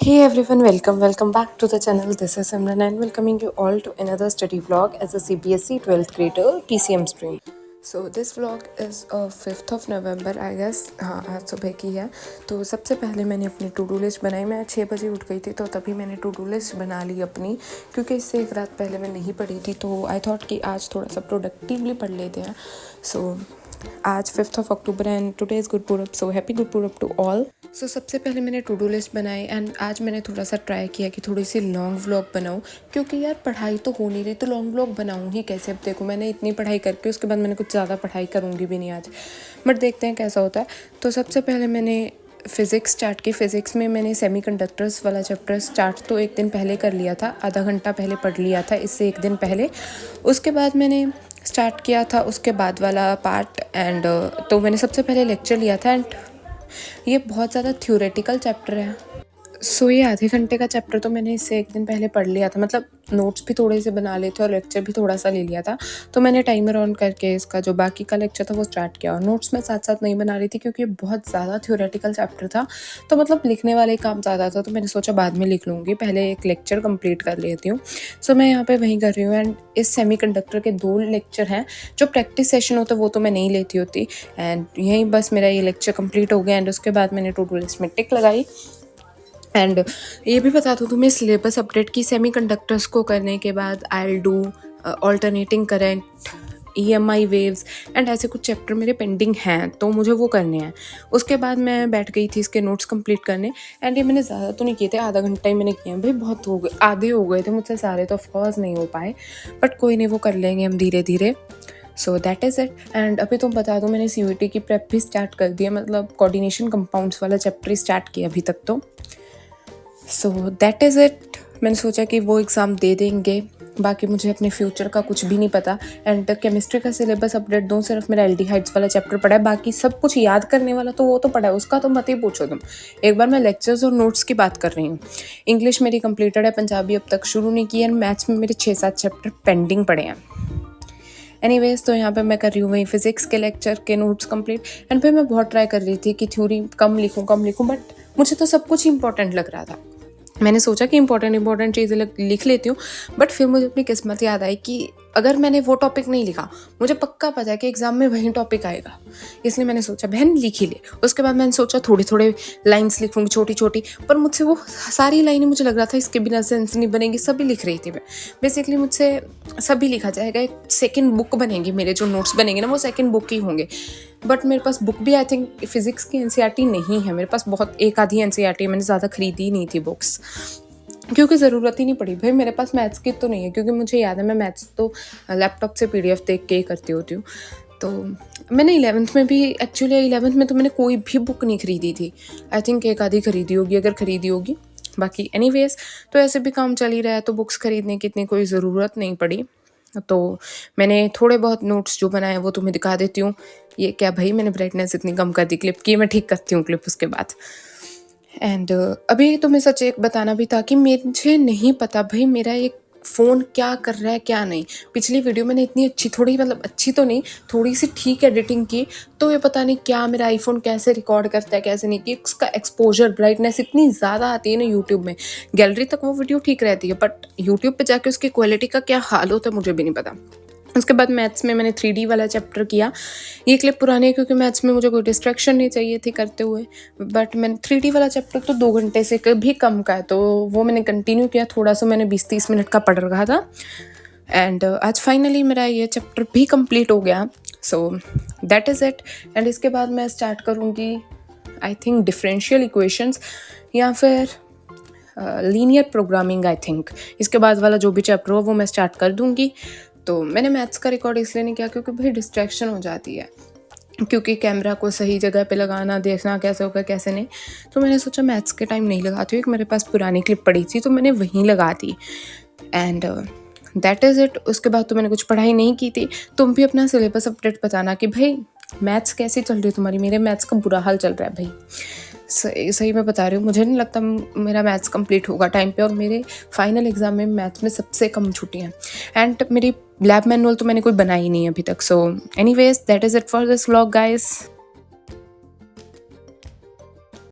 Hey everyone, welcome back to the channel. This is Simran and welcoming you all to another study vlog as a CBSE 12th grader PCM stream. So this vlog is 5th of November I guess. हाँ, आज सुबह की है। तो सबसे पहले मैंने अपनी टू डू लिस्ट बनाई। मैं 6 बजे उठ गई थी तो तभी मैंने टू डू लिस्ट बना ली अपनी, क्योंकि इससे एक रात पहले मैं नहीं पढ़ी थी। तो आई थॉट कि आज थोड़ा सा प्रोडक्टिवली पढ़ लेते हैं। सो आज 5th of October and today is Gurpurab, so happy Gurpurab to all. So सबसे पहले मैंने टू डू लिस्ट बनाई एंड आज मैंने थोड़ा सा ट्राई किया कि थोड़ी सी लॉन्ग व्लॉग बनाऊँ, क्योंकि यार पढ़ाई तो हो नहीं रही तो लॉन्ग व्लॉग बनाऊँ ही कैसे। अब देखो मैंने इतनी पढ़ाई करके उसके बाद मैंने कुछ ज़्यादा पढ़ाई करूँगी भी नहीं आज, बट देखते हैं कैसा होता है। तो सबसे पहले मैंने फ़िज़िक्स स्टार्ट की। फ़िज़िक्स में मैंने सेमीकंडक्टर्स वाला चैप्टर स्टार्ट तो एक दिन पहले कर लिया था, आधा घंटा पहले पढ़ लिया था, इससे एक दिन पहले। उसके बाद मैंने स्टार्ट किया था उसके बाद वाला पार्ट एंड तो मैंने सबसे पहले लेक्चर लिया था एंड ये बहुत ज़्यादा थ्योरेटिकल चैप्टर है। सो ये आधे घंटे का चैप्टर तो मैंने इससे एक दिन पहले पढ़ लिया था, मतलब नोट्स भी थोड़े से बना लिए थे और लेक्चर भी थोड़ा सा ले लिया था। तो मैंने टाइमर ऑन करके इसका जो बाकी का लेक्चर था वो स्टार्ट किया और नोट्स मैं साथ साथ नहीं बना रही थी क्योंकि ये बहुत ज़्यादा थ्योरेटिकल चैप्टर था। तो मतलब लिखने वाले काम ज़्यादा था, तो मैंने सोचा बाद में लिख लूँगी, पहले एक लेक्चर कंप्लीट कर लेती हूँ। सो मैं यहाँ पे वहीं कर रही हूँ एंड इस सेमीकंडक्टर के 2 लेक्चर हैं। जो प्रैक्टिस सेशन होता है वो तो मैं नहीं लेती होती एंड यहीं बस मेरा ये लेक्चर कंप्लीट हो गया एंड उसके बाद मैंने टू डू लिस्ट में टिक लगाई। एंड ये भी बता दूँ तुम्हें सिलेबस अपडेट की, सेमीकंडक्टर्स को करने के बाद I will do alternating current, EMI waves and ऐसे कुछ चैप्टर मेरे पेंडिंग हैं तो मुझे वो करने हैं। उसके बाद मैं बैठ गई थी इसके नोट्स कंप्लीट करने एंड ये मैंने ज़्यादा तो नहीं किए थे, आधा घंटा ही मैंने किए हैं। भाई बहुत हो गए, आधे हो गए थे मुझसे, सारे तो ऑफकोर्स नहीं हो पाए, बट कोई नहीं, वो कर लेंगे हम धीरे धीरे। So that is it. And अभी तुम बता दो मैंने CUET की प्रेप भी स्टार्ट कर दी है, मतलब कोऑर्डिनेशन कंपाउंड्स वाला चैप्टर ही स्टार्ट किया अभी तक तो। So that is it. मैंने सोचा कि वो एग्ज़ाम दे देंगे, बाकी मुझे अपने फ्यूचर का कुछ भी नहीं पता। एंड केमिस्ट्री का सिलेबस अपडेट दूँ, सिर्फ मेरा एल्डिहाइड्स वाला चैप्टर पढ़ा है, बाकी सब कुछ याद करने वाला तो वो तो पढ़ा है, उसका तो मत ही पूछो तुम। एक बार मैं लेक्चर्स और नोट्स की बात कर रही हूँ। इंग्लिश मेरी कंप्लीटेड है, पंजाबी अब तक शुरू नहीं की, एंड मैथ्स में मेरे 6-7 चैप्टर पेंडिंग पड़े हैं। एनीवेज तो यहाँ पे मैं कर रही हूँ वही फिज़िक्स के लेक्चर के नोट्स कंप्लीट एंड फिर मैं बहुत ट्राई कर रही थी कि थ्योरी कम लिखूँ, बट मुझे तो सब कुछ इंपॉर्टेंट लग रहा था। मैंने सोचा कि इंपॉर्टेंट चीज़ें लिख लेती हूँ, बट फिर मुझे अपनी किस्मत याद आई कि अगर मैंने वो टॉपिक नहीं लिखा, मुझे पक्का पता है कि एग्ज़ाम में वही टॉपिक आएगा, इसलिए मैंने सोचा बहन लिख ही ले। उसके बाद मैंने सोचा थोड़े लाइन्स लिखूँगी छोटी छोटी, पर मुझसे वो सारी लाइनें, मुझे लग रहा था इसके बिना सेंस नहीं बनेगी, सभी लिख रही थी मैं। बेसिकली मुझसे सभी लिखा जाएगा, एक सेकेंड बुक बनेंगे, मेरे जो नोट्स बनेंगे ना वो सेकेंड बुक ही होंगे। बट मेरे पास बुक भी आई थिंक फिज़िक्स की NCERT नहीं है मेरे पास, बहुत एक आधी NCERT, मैंने ज़्यादा खरीदी नहीं थी बुक्स क्योंकि ज़रूरत ही नहीं पड़ी। भाई मेरे पास मैथ्स की तो नहीं है, क्योंकि मुझे याद है मैं मैथ्स तो लैपटॉप से PDF देख के ही करती होती हूँ। तो मैंने 11th में भी, एक्चुअली 11th में तो मैंने कोई भी बुक नहीं खरीदी थी, आई थिंक एक आधी खरीदी होगी अगर खरीदी होगी, बाकी एनीवेज तो ऐसे भी काम चल ही रहा है तो बुक्स खरीदने की इतनी कोई ज़रूरत नहीं पड़ी। तो मैंने थोड़े बहुत नोट्स जो बनाए वो तुम्हें दिखा देती हूँ। ये क्या भाई, मैंने ब्राइटनेस इतनी कम कर दी क्लिप की, मैं ठीक करती हूँ क्लिप उसके बाद। एंड अभी तुम्हें सच एक बताना भी था कि मुझे नहीं पता भाई मेरा एक फ़ोन क्या कर रहा है क्या नहीं। पिछली वीडियो मैंने इतनी अच्छी, थोड़ी मतलब अच्छी तो नहीं, थोड़ी सी ठीक एडिटिंग की, तो ये पता नहीं क्या मेरा आईफोन कैसे रिकॉर्ड करता है कैसे नहीं, कि उसका एक्सपोजर ब्राइटनेस इतनी ज़्यादा आती है ना यूट्यूब में। गैलरी तक वो वीडियो ठीक रहती है, बट यूट्यूब पे जाके उसकी क्वालिटी का क्या हाल होता है मुझे भी नहीं पता। उसके बाद मैथ्स में मैंने 3D वाला चैप्टर किया। ये क्लिप पुरानी है क्योंकि मैथ्स में मुझे कोई डिस्ट्रैक्शन नहीं चाहिए थी करते हुए, बट मैंने 3D वाला चैप्टर तो 2 घंटे से भी कम का है, तो वो मैंने कंटिन्यू किया। थोड़ा सा मैंने 20-30 मिनट का पढ़ रखा था एंड आज फाइनली मेरा ये चैप्टर भी कंप्लीट हो गया। So that is it. And इसके बाद मैं स्टार्ट करूँगी आई थिंक डिफरेंशियल इक्वेशंस या फिर लीनियर प्रोग्रामिंग। आई थिंक इसके बाद वाला जो भी चैप्टर हो वो मैं स्टार्ट कर दूँगी। तो मैंने मैथ्स का रिकॉर्ड इसलिए नहीं किया क्योंकि भाई डिस्ट्रैक्शन हो जाती है, क्योंकि कैमरा को सही जगह पे लगाना, देखना कैसे होगा कैसे नहीं, तो मैंने सोचा मैथ्स के टाइम नहीं लगाती हूँ। एक मेरे पास पुरानी क्लिप पड़ी थी तो मैंने वहीं लगा दी एंड दैट इज़ इट। उसके बाद तो मैंने कुछ पढ़ाई नहीं की थी। तुम भी अपना सिलेबस अपडेट बताना कि भाई मैथ्स कैसी चल रही है तुम्हारी। मेरे मैथ्स का बुरा हाल चल रहा है भाई, सही मैं बता रही हूँ। मुझे नहीं लगता मेरा मैथ्स कंप्लीट होगा टाइम पे, और मेरे फाइनल एग्जाम में मैथ्स में सबसे कम छुट्टियाँ एंड मेरी लैब मैनुअल तो मैंने कोई बनाई नहीं अभी तक। So anyways that is it for this vlog guys.